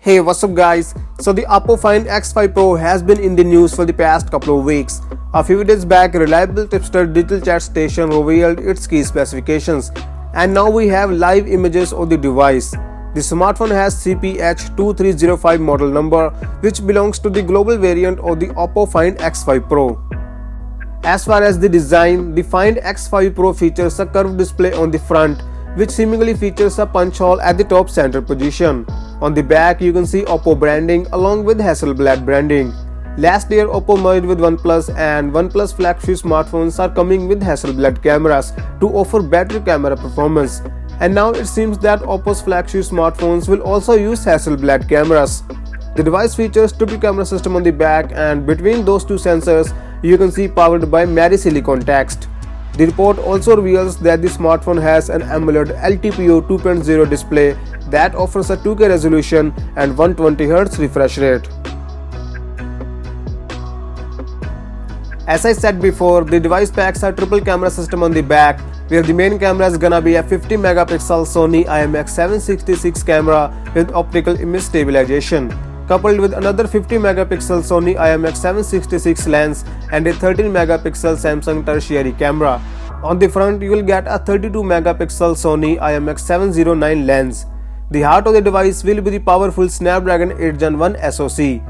Hey, what's up guys? So the OPPO Find X5 Pro has been in the news for the past couple of weeks. A few days back, reliable tipster Digital Chat Station revealed its key specifications, and now we have live images of the device. The smartphone has CPH2305 model number, which belongs to the global variant of the OPPO Find X5 Pro. As far as the design, the Find X5 Pro features a curved display on the front, which seemingly features a punch hole at the top center position. On the back, you can see OPPO branding along with Hasselblad branding. Last year, OPPO merged with OnePlus, and OnePlus flagship smartphones are coming with Hasselblad cameras to offer better camera performance. And now it seems that OPPO's flagship smartphones will also use Hasselblad cameras. The device features triple camera system on the back, and between those two sensors, you can see powered by Mari Silicon text. The report also reveals that the smartphone has an AMOLED LTPO 2.0 display that offers a 2K resolution and 120Hz refresh rate. As I said before, the device packs a triple camera system on the back, where the main camera is gonna be a 50 megapixel Sony IMX766 camera with optical image stabilization, coupled with another 50 megapixel Sony IMX766 lens and a 13 megapixel Samsung tertiary camera. On the front, you will get a 32 megapixel Sony IMX709 lens. The heart of the device will be the powerful Snapdragon 8 Gen 1 SoC.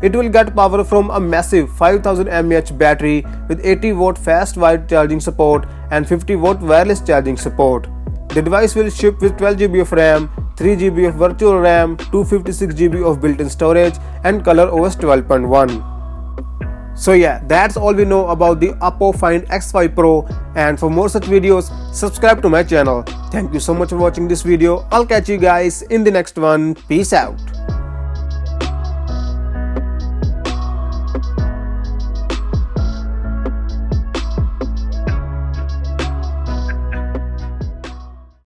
It will get power from a massive 5000 mAh battery with 80 watt fast wire charging support and 50 watt wireless charging support. The device will ship with 12 GB of RAM, 3 GB of virtual RAM, 256 GB of built-in storage, and ColorOS 12.1. So yeah, that's all we know about the OPPO Find X5 Pro, and for more such videos, subscribe to my channel. Thank you so much for watching this video. I'll catch you guys in the next one. Peace out.